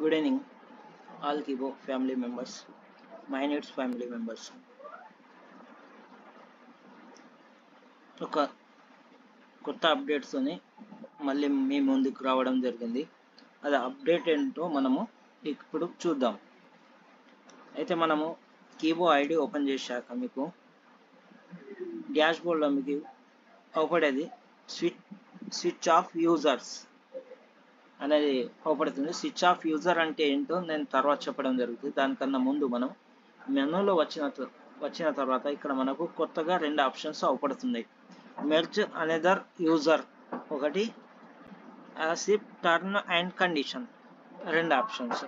Good evening, all Kibo family members, Minutes family members. ఒక కొత్త అప్డేట్స్తోని మళ్ళీ మీ ముందుకు రావడం జరిగింది. అది అప్డేట్ ఏంటో మనము ఇప్పుడు చూద్దాం. అయితే మనము కీబో ఐడి ఓపెన్ చేశాక మీకు డాష్ బోర్డ్లో మీకు అవపడేది స్విచ్ ఆఫ్ యూజర్స్ అనేది అవపడుతుంది. స్విచ్ ఆఫ్ యూజర్ అంటే ఏంటో నేను తర్వాత చెప్పడం జరుగుతుంది. దానికన్నా ముందు మనం మెనూలో వచ్చిన తర్వాత ఇక్కడ మనకు కొత్తగా రెండు ఆప్షన్స్ అవపడుతున్నాయి. మెర్జ్ అనదర్ యూజర్ ఒకటి, యాసిప్ టర్న్ అండ్ కండిషన్ రెండు ఆప్షన్స్.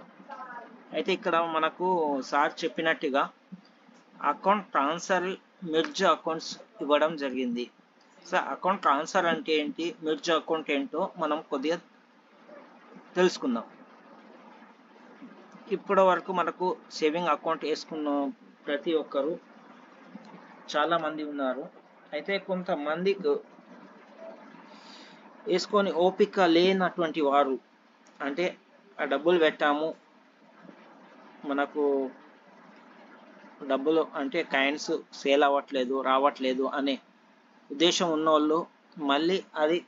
అయితే ఇక్కడ మనకు సార్ చెప్పినట్టుగా అకౌంట్ ట్రాన్స్ఫర్ మెర్జ్ అకౌంట్స్ ఇవ్వడం జరిగింది. సో అకౌంట్ ట్రాన్స్ఫర్ అంటే ఏంటి, మెర్జ్ అకౌంట్ ఏంటో మనం కొద్దిగా తెలుసుకుందాం. ఇప్పటి వరకు మనకు సేవింగ్ అకౌంట్ వేసుకున్న ప్రతి ఒక్కరు చాలా మంది ఉన్నారు. అయితే కొంతమందికి వేసుకొని ఓపిక లేనటువంటి వారు, అంటే ఆ డబ్బులు పెట్టాము మనకు డబ్బులు అంటే కాయిన్స్ సేల్ అవ్వట్లేదు రావట్లేదు అనే ఉద్దేశం ఉన్నోళ్ళు, మళ్ళీ అది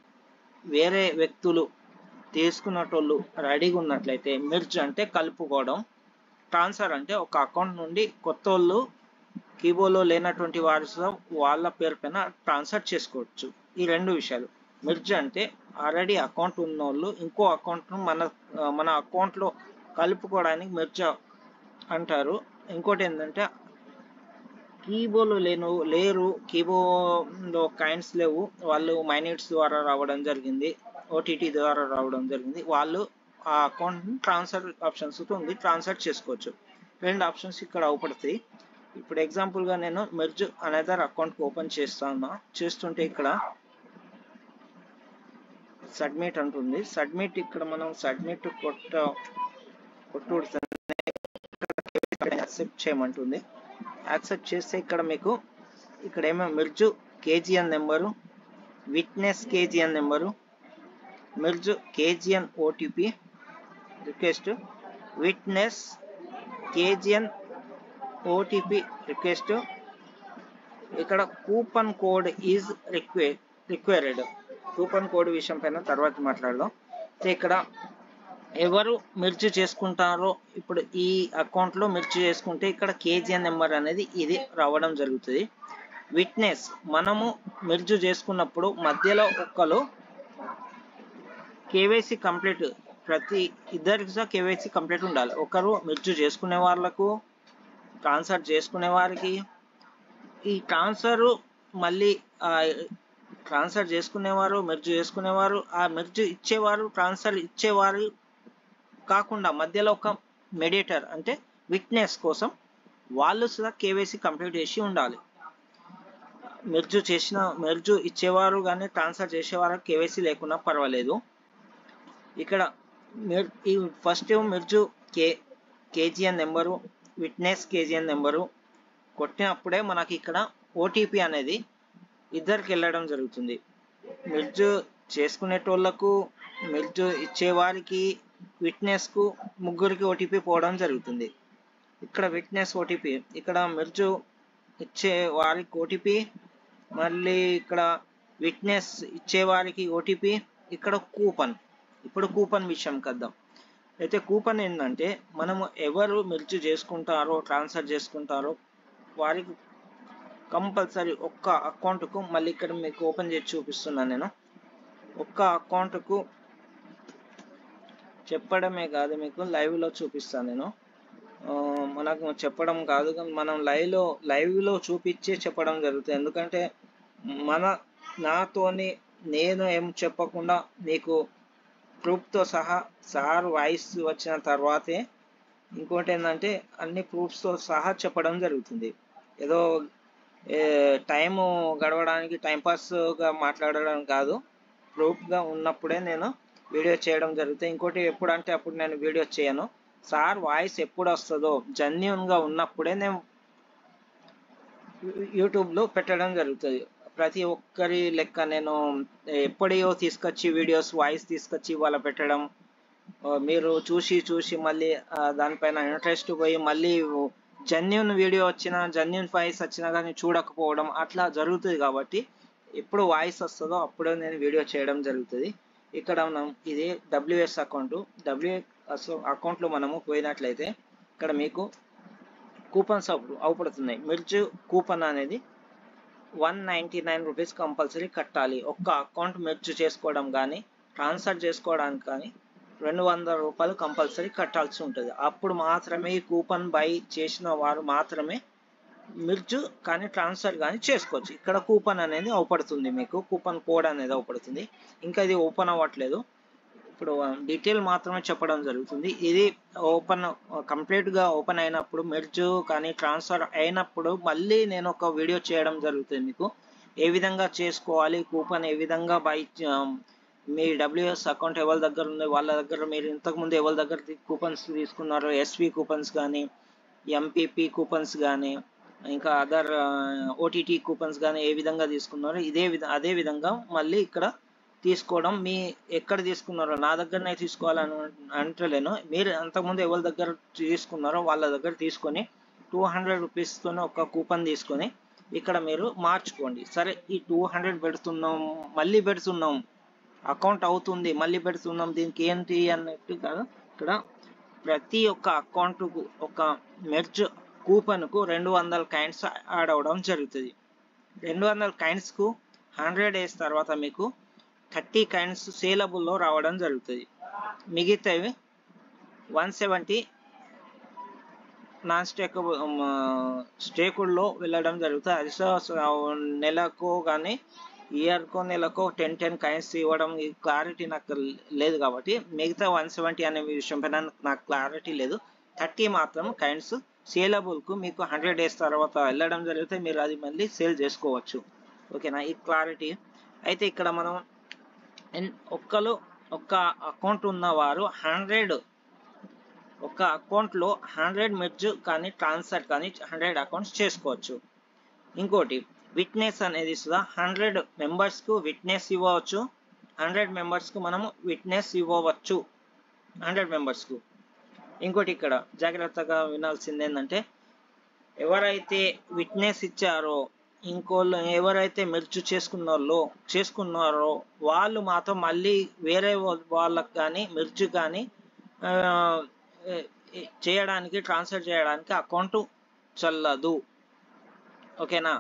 వేరే వ్యక్తులు తీసుకున్నటోళ్ళు రెడీగా ఉన్నట్లయితే మెర్జ్ అంటే కలుపుకోవడం, ట్రాన్స్ఫర్ అంటే ఒక అకౌంట్ నుండి కొత్త వాళ్ళు కీబోలో లేనటువంటి వారి వాళ్ళ పేరు పైన ట్రాన్స్ఫర్ చేసుకోవచ్చు. ఈ రెండు విషయాలు. మెర్జ్ అంటే ఆల్రెడీ అకౌంట్ ఉన్నోళ్ళు ఇంకో అకౌంట్ను మన అకౌంట్లో కలుపుకోవడానికి మెర్జ్ అంటారు. ఇంకోటి ఏంటంటే కీబోలో లేరు, కీబోలో కాయిన్స్ లేవు, వాళ్ళు మైనిట్స్ ద్వారా రావడం జరిగింది, ఓటీటీ ద్వారా రావడం జరిగింది, వాళ్ళు ఆ అకౌంట్ని ట్రాన్స్ఫర్ ఆప్షన్స్ ఉంది ట్రాన్స్ఫర్ చేసుకోవచ్చు. రెండు ఆప్షన్స్ ఇక్కడ అవపడతాయి. ఇప్పుడు ఎగ్జాంపుల్గా నేను మెర్జ్ అనదర్ అకౌంట్ ఓపెన్ చేస్తుంటే ఇక్కడ సబ్మిట్ అంటుంది. సబ్మిట్ ఇక్కడ మనం సబ్మిట్ యాక్సెప్ట్ చేయమంటుంది. యాక్సెప్ట్ చేస్తే ఇక్కడ మీకు ఇక్కడ ఏమో merge KGN number, witness KGN number, merge KGN OTP request, witness KGN OTP request, ఇక్కడ coupon code is required. Coupon code విషయం పైన తర్వాత మాట్లాడదాం. ఇక్కడ ఎవరు మెర్జ్ చేసుకుంటారో, ఇప్పుడు ఈ అకౌంట్లో మెర్జ్ చేసుకుంటే ఇక్కడ కేజీఎన్ నెంబర్ అనేది ఇది రావడం జరుగుతుంది. విట్నెస్ మనము మెర్జ్ చేసుకున్నప్పుడు మధ్యలో ఒక్కరు కేవైసీ కంప్లీట్, ప్రతి ఇద్దరికి కేవైసీ కంప్లీట్ ఉండాలి. ఒకరు మెర్జ్ చేసుకునే వాళ్ళకు, ట్రాన్స్ఫర్ చేసుకునే వారికి, ఈ ట్రాన్స్ఫర్ మళ్ళీ ట్రాన్స్ఫర్ చేసుకునేవారు, మెర్జ్ చేసుకునేవారు, ఆ మెర్జ్ ఇచ్చేవారు, ట్రాన్స్ఫర్ ఇచ్చేవారు కాకుండా మధ్యలో ఒక మెడియేటర్ అంటే విట్నెస్ కోసం వాళ్ళు సుధా కేవైసీ కంప్లీట్ చేసి ఉండాలి. మెర్జ్ ఇచ్చేవారు కానీ ట్రాన్స్ఫర్ చేసేవారు కేవైసీ లేకున్నా పర్వాలేదు. ఇక్కడ ఈ first merge KGN number, witness KGN number కొట్టినప్పుడే మనకి ఇక్కడ ఓటీపీ అనేది ఇద్దరికి వెళ్ళడం జరుగుతుంది. మెర్జ్ చేసుకునేటోళ్లకు, మెర్జ్ ఇచ్చేవారికి, విట్నెస్కు ముగ్గురికి ఓటీపీ పోవడం జరుగుతుంది. ఇక్కడ విట్నెస్ ఓటీపీ, ఇక్కడ మెర్జ్ ఇచ్చే వారికి ఓటీపీ, మళ్ళీ ఇక్కడ విట్నెస్ ఇచ్చేవారికి ఓటీపీ, ఇక్కడ కూపన్. ఇప్పుడు కూపన్ విషయం కద్దాం. అయితే కూపన్ ఏంటంటే మనము ఎవరు మెర్జ్ చేసుకుంటారో, ట్రాన్స్ఫర్ చేసుకుంటారో వారికి కంపల్సరీ ఒక్క అకౌంట్కు, మళ్ళీ ఇక్కడ మీకు ఓపెన్ చేసి చూపిస్తున్నాను నేను, ఒక్క అకౌంట్కు చెప్పడమే కాదు మీకు లైవ్లో చూపిస్తాను నేను. మనకు చెప్పడం కాదు కానీ మనం లైవ్లో చూపించే చెప్పడం జరుగుతుంది. ఎందుకంటే నాతోని నేను ఏం చెప్పకుండా మీకు ప్రూఫ్తో సహా సార్ వాయిస్ వచ్చిన తర్వాతే, ఇంకోటి ఏంటంటే అన్ని ప్రూఫ్స్తో సహా చెప్పడం జరుగుతుంది. ఏదో టైము గడవడానికి టైంపాస్గా మాట్లాడడం కాదు, ప్రూఫ్గా ఉన్నప్పుడే నేను వీడియో చేయడం జరుగుతుంది. ఇంకోటి ఎప్పుడంటే అప్పుడు నేను వీడియో చేయను. సార్ వాయిస్ ఎప్పుడు వస్తుందో జెన్యూన్గా ఉన్నప్పుడే నేను యూట్యూబ్లో పెట్టడం జరుగుతుంది. ప్రతి ఒక్కరి లెక్క నేను ఎప్పుడో తీసుకొచ్చి వీడియోస్ వాయిస్ తీసుకొచ్చి వాళ్ళ పెట్టడం మీరు చూసి మళ్ళీ దానిపైన ఇంట్రెస్ట్ పోయి మళ్ళీ జెన్యున్ వీడియో వచ్చినా జెన్యున్ వాయిస్ వచ్చినా కానీ చూడకపోవడం అట్లా జరుగుతుంది. కాబట్టి ఎప్పుడు వాయిస్ వస్తుందో అప్పుడే నేను వీడియో చేయడం జరుగుతుంది. ఇక్కడ మనం ఇది WS అకౌంట్. WS అకౌంట్లో మనము పోయినట్లయితే ఇక్కడ మీకు కూపన్స్ అవుపడుతున్నాయి. మిర్చి కూపన్ అనేది 199 రూపీస్ కంపల్సరీ కట్టాలి. ఒక్క అకౌంట్ మెర్జ్ చేసుకోవడం కానీ ట్రాన్స్ఫర్ చేసుకోవడానికి కానీ 200 రూపాయలు కంపల్సరీ కట్టాల్సి ఉంటుంది. అప్పుడు మాత్రమే ఈ కూపన్ బై చేసిన వారు మాత్రమే మిర్జ్ కానీ ట్రాన్స్ఫర్ కానీ చేసుకోవచ్చు. ఇక్కడ కూపన్ అనేది అవుపడుతుంది, మీకు కూపన్ కోడ్ అనేది అవుపడుతుంది. ఇంకా ఇది ఓపెన్ అవ్వట్లేదు. ఇప్పుడు డీటెయిల్ మాత్రమే చెప్పడం జరుగుతుంది. ఇది కంప్లీట్గా ఓపెన్ అయినప్పుడు మెర్జ్ కానీ ట్రాన్స్ఫర్ అయినప్పుడు మళ్ళీ నేను ఒక వీడియో చేయడం జరుగుతుంది. మీకు ఏ విధంగా చేసుకోవాలి, కూపన్ ఏ విధంగా మీ WS అకౌంట్ ఎవరి దగ్గర ఉంది, వాళ్ళ దగ్గర మీరు ఇంతకుముందు ఎవరి దగ్గర కూపన్స్ తీసుకున్నారో, SV కూపన్స్ కానీ MPP కూపన్స్ కానీ ఇంకా అదర్ OTT కూపన్స్ కానీ ఏ విధంగా తీసుకున్నారో అదే విధంగా మళ్ళీ ఇక్కడ తీసుకోవడం. మీ ఎక్కడ తీసుకున్నారో నా దగ్గరనే తీసుకోవాలని అంటలేను, మీరు అంతకుముందు ఎవరి దగ్గర తీసుకున్నారో వాళ్ళ దగ్గర తీసుకొని 200 రూపీస్తోనే ఒక కూపన్ తీసుకొని ఇక్కడ మీరు మార్చుకోండి. సరే ఈ 200 పెడుతున్నాం, మళ్ళీ పెడుతున్నాం, అకౌంట్ అవుతుంది, మళ్ళీ పెడుతున్నాం, దీనికి ఏంటి అన్నట్టు కాదు. ఇక్కడ ప్రతి ఒక్క అకౌంట్కు ఒక మెర్జ్ కూపన్కు 200 కాయిన్స్ యాడ్ అవ్వడం జరుగుతుంది. 200 కాయిన్స్కు 100 డేస్ తర్వాత మీకు 30 కాయిన్స్ సేలబుల్లో రావడం జరుగుతుంది. మిగతావి 170 నాన్ స్టేకుల్లో వెళ్ళడం జరుగుతుంది. అది నెలకు కానీ ఇయర్కో నెలకో 10 కాయిన్స్ ఇవ్వడం ఈ క్లారిటీ నాకు లేదు కాబట్టి మిగతా 170 అనే విషయం పైన నాకు క్లారిటీ లేదు. 30 మాత్రం కాయిన్స్ సేలబుల్కు మీకు 100 డేస్ తర్వాత వెళ్ళడం జరిగితే మీరు అది మళ్ళీ సేల్ చేసుకోవచ్చు. ఓకేనా, ఈ క్లారిటీ. అయితే ఇక్కడ మనం ఒక్క అకౌంట్ ఉన్నవారు 100 ఒక అకౌంట్లో 100 మెర్జ్ కానీ ట్రాన్స్ఫర్ కానీ 100 అకౌంట్స్ చేసుకోవచ్చు. ఇంకోటి విట్నెస్ అనేది 100 మెంబర్స్కు విట్నెస్ ఇవ్వవచ్చు. 100 మెంబర్స్కు మనము విట్నెస్ ఇవ్వవచ్చు 100 మెంబర్స్కు. ఇంకోటి ఇక్కడ జాగ్రత్తగా వినాల్సింది ఏంటంటే ఎవరైతే విట్నెస్ ఇచ్చారో ఇంకోళ్ళు ఎవరైతే మెర్జ్ చేసుకున్నారో వాళ్ళు మాత్రం మళ్ళీ వేరే వాళ్ళకి కానీ మెర్జ్ కానీ చేయడానికి ట్రాన్స్ఫర్ చేయడానికి అకౌంట్ చెల్లదు. ఓకేనా,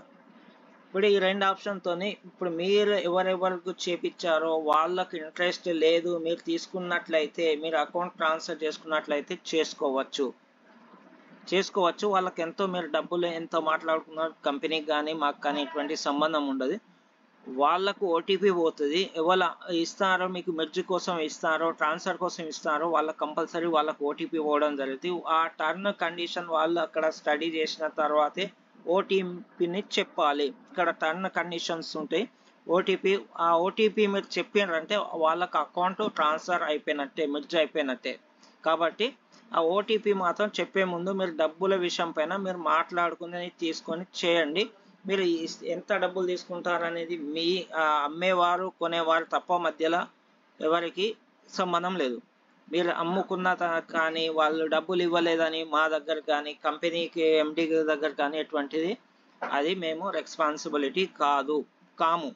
ఇప్పుడు ఈ 2 ఆప్షన్తోని ఇప్పుడు మీరు ఎవరెవరికి చేపించారో వాళ్ళకి ఇంట్రెస్ట్ లేదు, మీరు తీసుకున్నట్లయితే మీరు అకౌంట్ ట్రాన్స్ఫర్ చేసుకున్నట్లయితే చేసుకోవచ్చు. వాళ్ళకి ఎంతో మీరు డబ్బులు ఎంతో మాట్లాడుకున్నారు, కంపెనీకి కానీ మాకు కానీ ఎటువంటి సంబంధం ఉండదు. వాళ్ళకు OTP పోతుంది. ఎవరు ఇస్తారో మీకు మెర్జ్ కోసం ఇస్తారో ట్రాన్స్ఫర్ కోసం ఇస్తారో వాళ్ళకి కంపల్సరీ వాళ్ళకు OTP పోవడం జరుగుతుంది. ఆ టర్మ్ కండిషన్ వాళ్ళు అక్కడ స్టడీ చేసిన తర్వాతే OTPని చెప్పాలి. ఇక్కడ టర్మ్ కండిషన్స్ ఉంటాయి. ఆ OTP మీరు చెప్పారంటే వాళ్ళకి అకౌంట్ ట్రాన్స్ఫర్ అయిపోయినట్టే, మెర్జ్ అయిపోయినట్టే. కాబట్టి ఆ OTP మాత్రం చెప్పే ముందు మీరు డబ్బుల విషయం పైన మీరు మాట్లాడుకుని తీసుకొని చేయండి. మీరు ఎంత డబ్బులు తీసుకుంటారనేది మీ అమ్మేవారు కొనేవారు తప్ప మధ్యలో ఎవరికి సంబంధం లేదు. మీరు అమ్ముకున్న కానీ వాళ్ళు డబ్బులు ఇవ్వలేదని మా దగ్గర కానీ కంపెనీకి MD దగ్గర కానీ ఎటువంటిది అది మేము రెస్పాన్సిబిలిటీ కాము.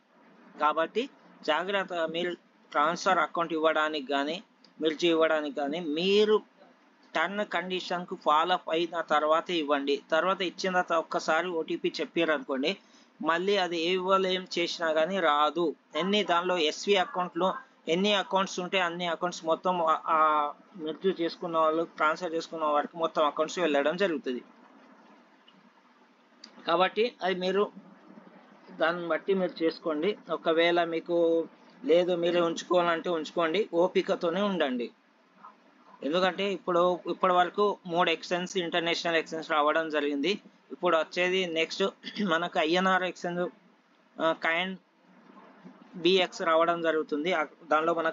కాబట్టి జాగ్రత్తగా మీరు ట్రాన్స్ఫర్ అకౌంట్ ఇవ్వడానికి కానీ మెర్జ్ ఇవ్వడానికి కానీ మీరు టర్మ్ కండిషన్కు ఫాలో అయిన తర్వాత ఇవ్వండి. తర్వాత ఇచ్చిన తర్వాత ఒక్కసారి OTP చెప్పారనుకోండి మళ్ళీ అది ఏం చేసినా కానీ రాదు. దానిలో SV అకౌంట్లో ఎన్ని అకౌంట్స్ ఉంటే అన్ని అకౌంట్స్ మొత్తం మెర్జ్ చేసుకున్న వాళ్ళు ట్రాన్స్ఫర్ చేసుకున్న వారికి మొత్తం అకౌంట్స్ వెళ్ళడం జరుగుతుంది. కాబట్టి అది మీరు దాన్ని బట్టి మీరు చేసుకోండి. ఒకవేళ మీకు లేదు మీరే ఉంచుకోవాలంటే ఉంచుకోండి, ఓపికతోనే ఉండండి. ఎందుకంటే ఇప్పటి వరకు 3 ఎక్స్చేంజ్ ఇంటర్నేషనల్ ఎక్స్చేంజ్ రావడం జరిగింది. ఇప్పుడు వచ్చేది నెక్స్ట్ మనకు INR ఎక్స్చేంజ్ కాయిన్ BX రావడం జరుగుతుంది. దానిలో మనకు